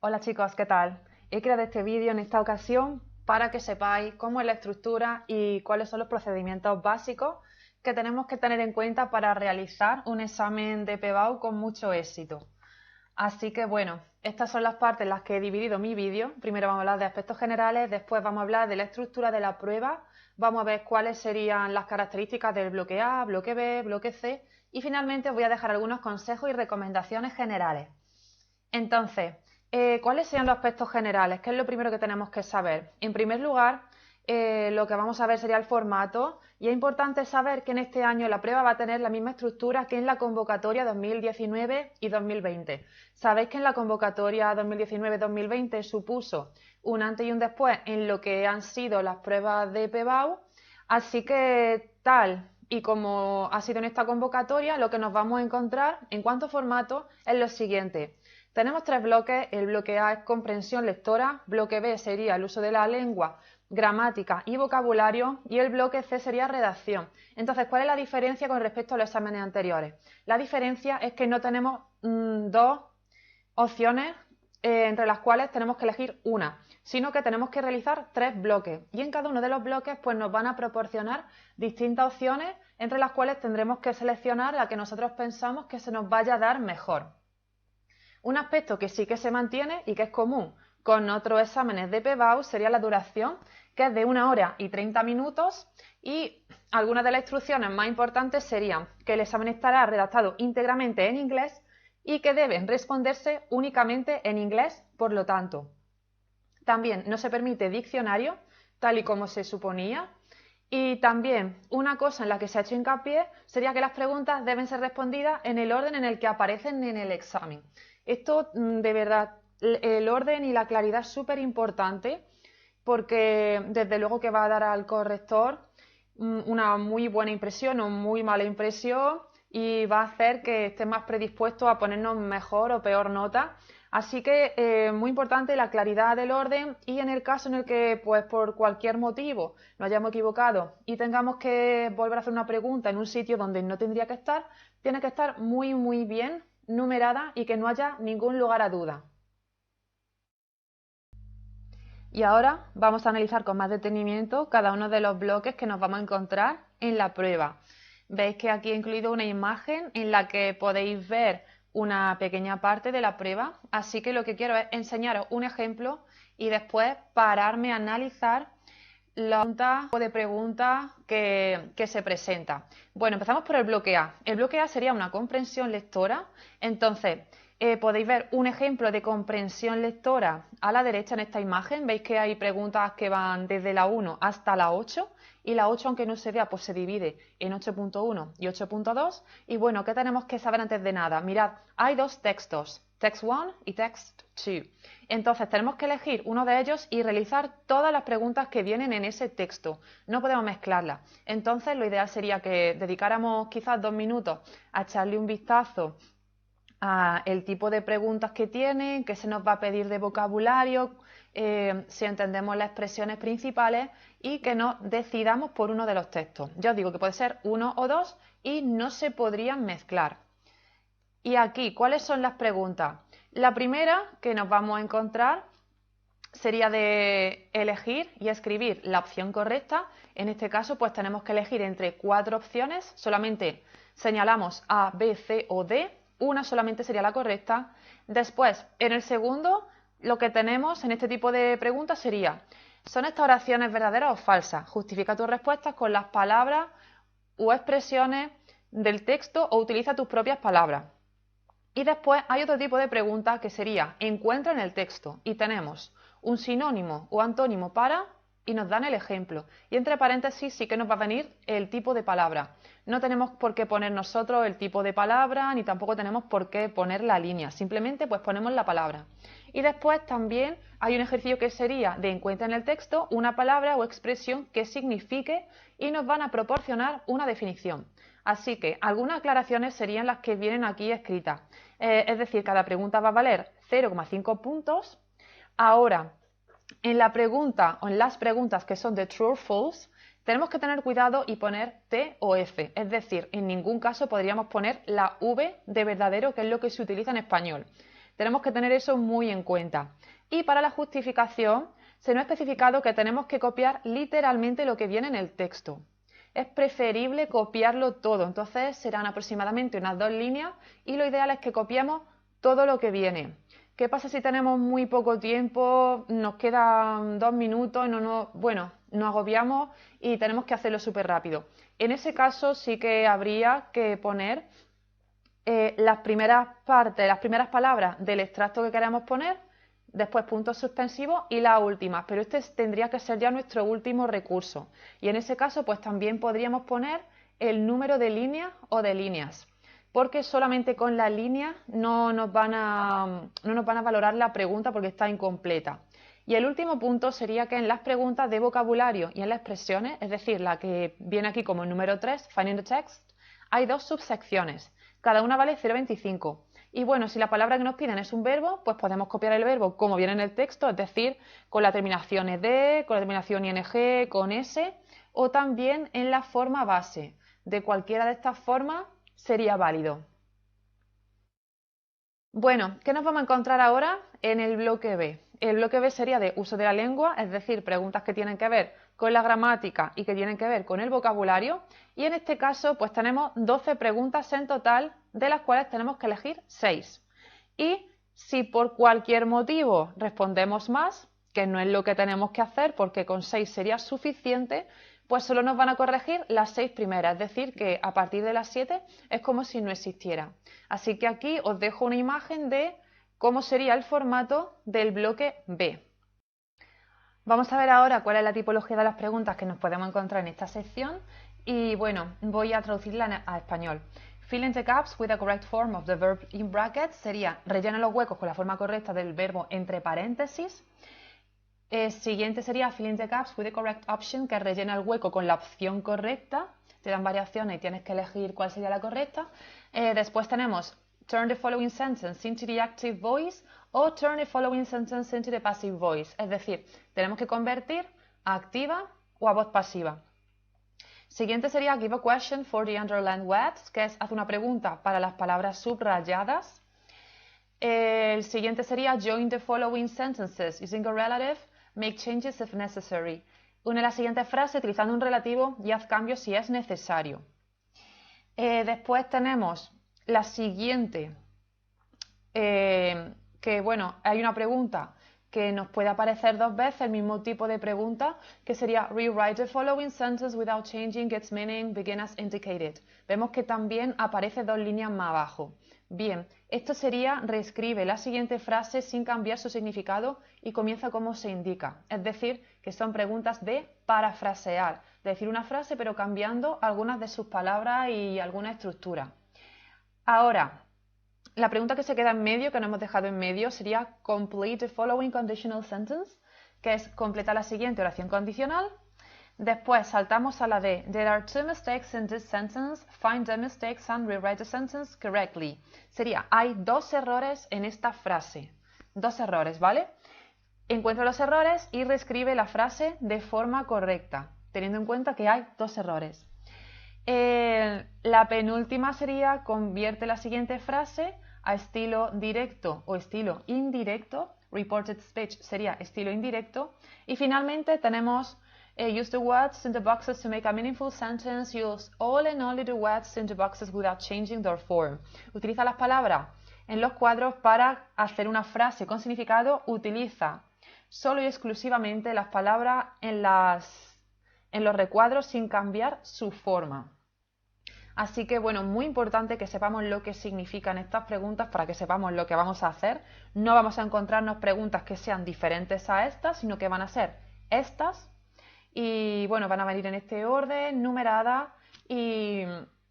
Hola chicos, ¿qué tal? He creado este vídeo en esta ocasión para que sepáis cómo es la estructura y cuáles son los procedimientos básicos que tenemos que tener en cuenta para realizar un examen de PBAU con mucho éxito. Así que bueno, estas son las partes en las que he dividido mi vídeo. Primero vamos a hablar de aspectos generales, después vamos a hablar de la estructura de la prueba, vamos a ver cuáles serían las características del bloque A, bloque B, bloque C y finalmente os voy a dejar algunos consejos y recomendaciones generales. Entonces, ¿cuáles serían los aspectos generales? ¿Qué es lo primero que tenemos que saber? En primer lugar, lo que vamos a ver sería el formato y es importante saber que en este año la prueba va a tener la misma estructura que en la convocatoria 2019 y 2020. Sabéis que en la convocatoria 2019-2020 supuso un antes y un después en lo que han sido las pruebas de PBAU, así que tal y como ha sido en esta convocatoria, lo que nos vamos a encontrar en cuanto a formato es lo siguiente. Tenemos tres bloques, el bloque A es comprensión lectora, bloque B sería el uso de la lengua, gramática y vocabulario y el bloque C sería redacción. Entonces, ¿cuál es la diferencia con respecto a los exámenes anteriores? La diferencia es que no tenemos dos opciones entre las cuales tenemos que elegir una, sino que tenemos que realizar tres bloques y en cada uno de los bloques pues nos van a proporcionar distintas opciones entre las cuales tendremos que seleccionar la que nosotros pensamos que se nos vaya a dar mejor. Un aspecto que sí que se mantiene y que es común con otros exámenes de PBAU sería la duración, que es de 1 hora y 30 minutos y algunas de las instrucciones más importantes serían que el examen estará redactado íntegramente en inglés y que deben responderse únicamente en inglés, por lo tanto. También no se permite diccionario, tal y como se suponía. Y también una cosa en la que se ha hecho hincapié sería que las preguntas deben ser respondidas en el orden en el que aparecen en el examen. Esto, de verdad, el orden y la claridad es súper importante porque desde luego que va a dar al corrector una muy buena impresión o muy mala impresión y va a hacer que esté más predispuesto a ponernos mejor o peor nota. Así que muy importante la claridad del orden y en el caso en el que pues por cualquier motivo nos hayamos equivocado y tengamos que volver a hacer una pregunta en un sitio donde no tendría que estar, tiene que estar muy bien numerada y que no haya ningún lugar a duda. Y ahora vamos a analizar con más detenimiento cada uno de los bloques que nos vamos a encontrar en la prueba. Veis que aquí he incluido una imagen en la que podéis ver una pequeña parte de la prueba, así que lo que quiero es enseñaros un ejemplo y después pararme a analizar la pregunta que se presenta. Bueno, empezamos por el bloque A. El bloque A sería una comprensión lectora. Entonces, podéis ver un ejemplo de comprensión lectora a la derecha en esta imagen. Veis que hay preguntas que van desde la 1 hasta la 8 y la 8, aunque no se vea, pues se divide en 8.1 y 8.2. Y bueno, ¿qué tenemos que saber antes de nada? Mirad, hay dos textos, Text 1 y Text 2. Entonces tenemos que elegir uno de ellos y realizar todas las preguntas que vienen en ese texto. No podemos mezclarlas. Entonces lo ideal sería que dedicáramos quizás 2 minutos a echarle un vistazo a el tipo de preguntas que tienen, qué se nos va a pedir de vocabulario, si entendemos las expresiones principales y que nos decidamos por uno de los textos. Ya os digo que puede ser uno o dos y no se podrían mezclar. Y aquí, ¿cuáles son las preguntas? La primera que nos vamos a encontrar sería de elegir y escribir la opción correcta. En este caso, pues tenemos que elegir entre 4 opciones. Solamente señalamos A, B, C o D. Una solamente sería la correcta. Después, en el segundo, lo que tenemos en este tipo de preguntas sería: ¿son estas oraciones verdaderas o falsas? Justifica tus respuestas con las palabras o expresiones del texto o utiliza tus propias palabras. Y después hay otro tipo de pregunta que sería: encuentra en el texto y tenemos un sinónimo o antónimo para y nos dan el ejemplo. Y entre paréntesis sí que nos va a venir el tipo de palabra. No tenemos por qué poner nosotros el tipo de palabra ni tampoco tenemos por qué poner la línea. Simplemente pues ponemos la palabra. Y después también hay un ejercicio que sería de encuentra en el texto una palabra o expresión que signifique y nos van a proporcionar una definición. Así que algunas aclaraciones serían las que vienen aquí escritas. Es decir, cada pregunta va a valer 0,5 puntos. Ahora, en la pregunta o en las preguntas que son de true o false, tenemos que tener cuidado y poner T o F. Es decir, en ningún caso podríamos poner la V de verdadero, que es lo que se utiliza en español. Tenemos que tener eso muy en cuenta. Y para la justificación se nos ha especificado que tenemos que copiar literalmente lo que viene en el texto. Es preferible copiarlo todo, entonces serán aproximadamente unas 2 líneas y lo ideal es que copiemos todo lo que viene. ¿Qué pasa si tenemos muy poco tiempo, nos quedan 2 minutos, bueno, nos agobiamos y tenemos que hacerlo súper rápido? En ese caso sí que habría que poner las primeras partes, las primeras palabras del extracto que queremos poner, después puntos suspensivos y las últimas, pero este tendría que ser ya nuestro último recurso. Y en ese caso, pues también podríamos poner el número de líneas o de líneas, porque solamente con la línea no nos van a valorar la pregunta porque está incompleta. Y el último punto sería que en las preguntas de vocabulario y en las expresiones, es decir, la que viene aquí como el número 3, Finding the Text, hay 2 subsecciones. Cada una vale 0,25. Y bueno, si la palabra que nos piden es un verbo, pues podemos copiar el verbo como viene en el texto, es decir, con la terminación ed, con la terminación ing, con s, o también en la forma base. De cualquiera de estas formas sería válido. Bueno, ¿qué nos vamos a encontrar ahora en el bloque B? El bloque B sería de uso de la lengua, es decir, preguntas que tienen que ver con la gramática y que tienen que ver con el vocabulario. Y en este caso, pues tenemos 12 preguntas en total, de las cuales tenemos que elegir 6. Y si por cualquier motivo respondemos más, que no es lo que tenemos que hacer porque con 6 sería suficiente, pues solo nos van a corregir las 6 primeras, es decir, que a partir de las 7 es como si no existiera. Así que aquí os dejo una imagen de cómo sería el formato del bloque B. Vamos a ver ahora cuál es la tipología de las preguntas que nos podemos encontrar en esta sección y bueno, voy a traducirla a español. Fill in the gaps with the correct form of the verb in brackets sería rellena los huecos con la forma correcta del verbo entre paréntesis. Siguiente sería fill in the gaps with the correct option, que rellena el hueco con la opción correcta. Te dan variaciones y tienes que elegir cuál sería la correcta. Después tenemos turn the following sentence into the active voice o turn the following sentence into the passive voice. Es decir, tenemos que convertir a activa o a voz pasiva. Siguiente sería give a question for the underlined words, que es haz una pregunta para las palabras subrayadas. El siguiente sería join the following sentences using a relative, make changes if necessary. Une la siguiente frase utilizando un relativo y haz cambios si es necesario. Después tenemos la siguiente, que bueno, hay una pregunta que nos puede aparecer 2 veces, el mismo tipo de pregunta, que sería rewrite the following sentence without changing its meaning, begin as indicated. Vemos que también aparece 2 líneas más abajo. Bien, esto sería reescribe la siguiente frase sin cambiar su significado y comienza como se indica. Es decir, que son preguntas de parafrasear, de decir una frase pero cambiando algunas de sus palabras y alguna estructura. Ahora, la pregunta que se queda en medio, que no hemos dejado en medio, sería complete the following conditional sentence, que es completar la siguiente oración condicional. Después saltamos a la de there are 2 mistakes in this sentence, find the mistakes and rewrite the sentence correctly. Sería hay 2 errores en esta frase. 2 errores, ¿vale? Encuentra los errores y reescribe la frase de forma correcta, teniendo en cuenta que hay 2 errores. La penúltima sería convierte la siguiente frase a estilo directo o estilo indirecto. Reported speech sería estilo indirecto. Y finalmente tenemos use the words in the boxes to make a meaningful sentence. Use all and only the words in the boxes without changing their form. Utiliza las palabras en los cuadros para hacer una frase con significado. Utiliza solo y exclusivamente las palabras en los recuadros sin cambiar su forma. Así que bueno, muy importante que sepamos lo que significan estas preguntas para que sepamos lo que vamos a hacer. No vamos a encontrarnos preguntas que sean diferentes a estas, sino que van a ser estas y bueno, van a venir en este orden, numeradas y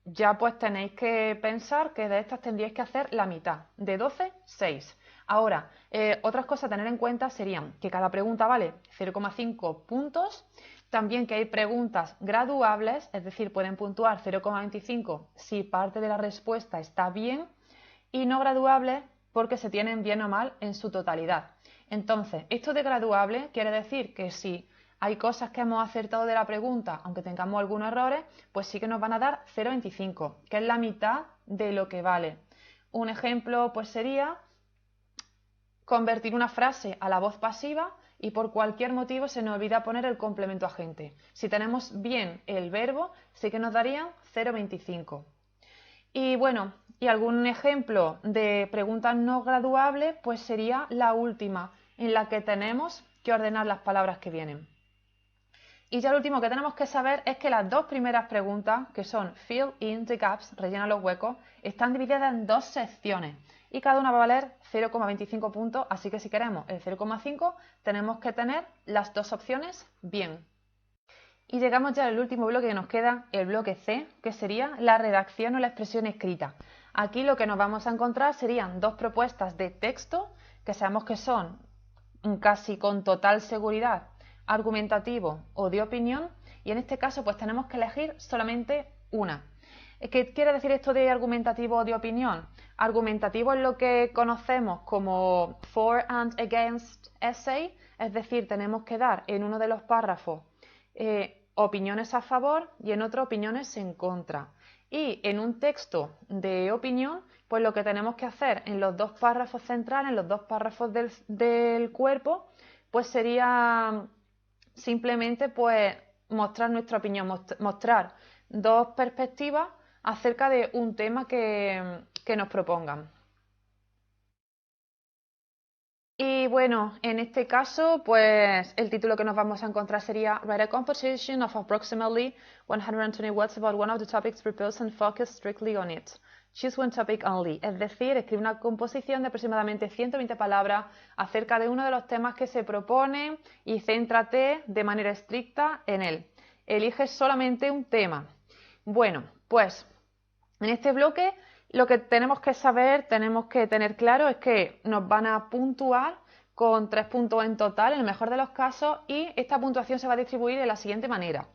ya pues tenéis que pensar que de estas tendríais que hacer la mitad. De 12, 6. Ahora, otras cosas a tener en cuenta serían que cada pregunta vale 0,5 puntos. También que hay preguntas graduables, es decir, pueden puntuar 0,25 si parte de la respuesta está bien y no graduables porque se tienen bien o mal en su totalidad. Entonces, esto de graduable quiere decir que si hay cosas que hemos acertado de la pregunta, aunque tengamos algunos errores, pues sí que nos van a dar 0,25, que es la mitad de lo que vale. Un ejemplo pues sería convertir una frase a la voz pasiva y por cualquier motivo se nos olvida poner el complemento agente. Si tenemos bien el verbo, sí que nos darían 0,25. Y bueno, y algún ejemplo de preguntas no graduables, pues sería la última, en la que tenemos que ordenar las palabras que vienen. Y ya lo último que tenemos que saber es que las dos primeras preguntas, que son fill in the gaps, rellena los huecos, están divididas en dos secciones y cada una va a valer 0,25 puntos, así que si queremos el 0,5 tenemos que tener las dos opciones bien. Y llegamos ya al último bloque que nos queda, el bloque C, que sería la redacción o la expresión escrita. Aquí lo que nos vamos a encontrar serían dos propuestas de texto que sabemos que son casi con total seguridad argumentativo o de opinión, y en este caso pues tenemos que elegir solamente una. ¿Qué quiere decir esto de argumentativo o de opinión? Argumentativo es lo que conocemos como for and against essay, es decir, tenemos que dar en uno de los párrafos opiniones a favor y en otro opiniones en contra. Y en un texto de opinión, pues lo que tenemos que hacer en los dos párrafos centrales, en los dos párrafos del cuerpo, pues sería simplemente pues mostrar nuestra opinión, mostrar dos perspectivas acerca de un tema que nos propongan. Y bueno, en este caso, pues el título que nos vamos a encontrar sería Write a composition of approximately 120 words about one of the topics proposed and focus strictly on it. Choose one topic only, es decir, escribe una composición de aproximadamente 120 palabras acerca de uno de los temas que se propone y céntrate de manera estricta en él. Elige solamente un tema. Bueno, pues en este bloque lo que tenemos que saber, tenemos que tener claro es que nos van a puntuar con 3 puntos en total, en el mejor de los casos, y esta puntuación se va a distribuir de la siguiente manera.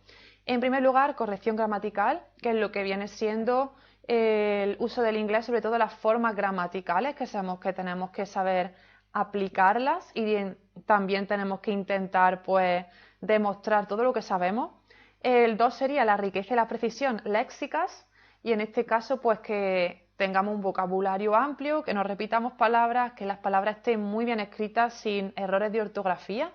En primer lugar, corrección gramatical, que es lo que viene siendo el uso del inglés, sobre todo las formas gramaticales, que sabemos que tenemos que saber aplicarlas y también tenemos que intentar pues demostrar todo lo que sabemos. El 2 sería la riqueza y la precisión léxicas, y en este caso pues que tengamos un vocabulario amplio, que no repitamos palabras, que las palabras estén muy bien escritas sin errores de ortografía.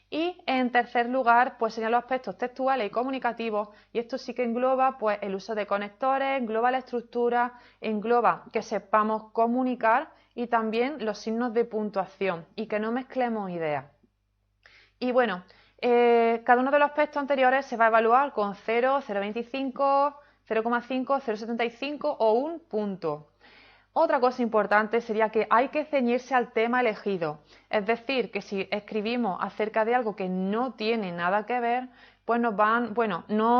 Y en tercer lugar, pues serían los aspectos textuales y comunicativos, y esto sí que engloba pues el uso de conectores, engloba la estructura, engloba que sepamos comunicar y también los signos de puntuación y que no mezclemos ideas. Y bueno, cada uno de los aspectos anteriores se va a evaluar con 0, 0,25, 0,5, 0,75 o un punto. Otra cosa importante sería que hay que ceñirse al tema elegido. Es decir, que si escribimos acerca de algo que no tiene nada que ver, pues no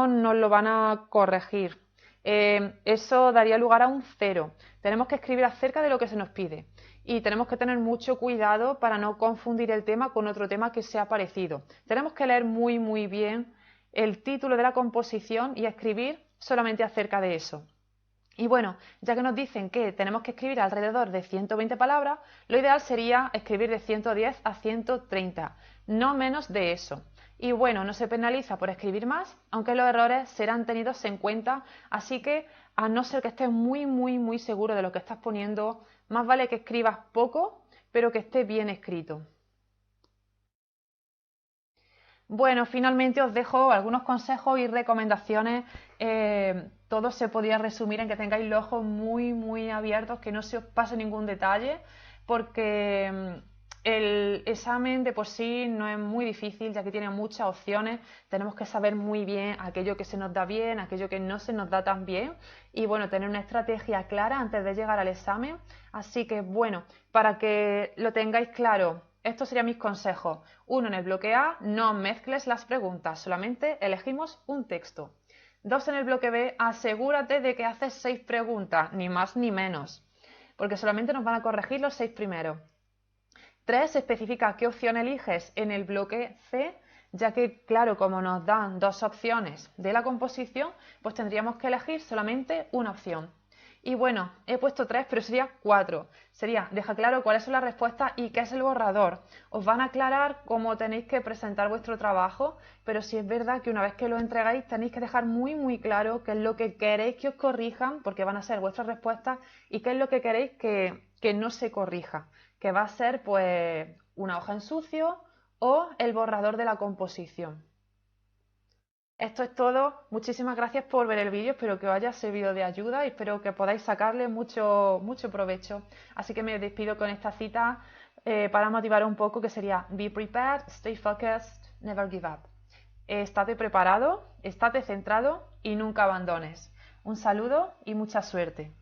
nos lo van a corregir. Eso daría lugar a un 0. Tenemos que escribir acerca de lo que se nos pide. Y tenemos que tener mucho cuidado para no confundir el tema con otro tema que sea parecido. Tenemos que leer muy bien el título de la composición y escribir solamente acerca de eso. Y bueno, ya que nos dicen que tenemos que escribir alrededor de 120 palabras, lo ideal sería escribir de 110 a 130, no menos de eso. Y bueno, no se penaliza por escribir más, aunque los errores serán tenidos en cuenta, así que a no ser que estés muy seguro de lo que estás poniendo, más vale que escribas poco, pero que esté bien escrito. Bueno, finalmente os dejo algunos consejos y recomendaciones. Todo se podría resumir en que tengáis los ojos muy abiertos, que no se os pase ningún detalle, porque el examen de por sí no es muy difícil, ya que tiene muchas opciones. Tenemos que saber muy bien aquello que se nos da bien, aquello que no se nos da tan bien, y bueno, tener una estrategia clara antes de llegar al examen. Así que bueno, para que lo tengáis claro, estos serían mis consejos. 1. En el bloque A, no mezcles las preguntas, solamente elegimos un texto. 2. En el bloque B, asegúrate de que haces 6 preguntas, ni más ni menos, porque solamente nos van a corregir los 6 primeros. 3. Especifica qué opción eliges en el bloque C, ya que, claro, como nos dan 2 opciones de la composición, pues tendríamos que elegir solamente una opción. Y bueno, he puesto 3, pero sería 4. Sería, deja claro cuáles son las respuestas y qué es el borrador. Os van a aclarar cómo tenéis que presentar vuestro trabajo, pero sí es verdad que una vez que lo entregáis tenéis que dejar muy claro qué es lo que queréis que os corrijan, porque van a ser vuestras respuestas, y qué es lo que queréis que que no se corrija, que va a ser pues una hoja en sucio o el borrador de la composición. Esto es todo. Muchísimas gracias por ver el vídeo. Espero que os haya servido de ayuda y espero que podáis sacarle mucho provecho. Así que me despido con esta cita para motivar un poco, que sería: Be prepared, stay focused, never give up. Estate preparado, estate centrado y nunca abandones. Un saludo y mucha suerte.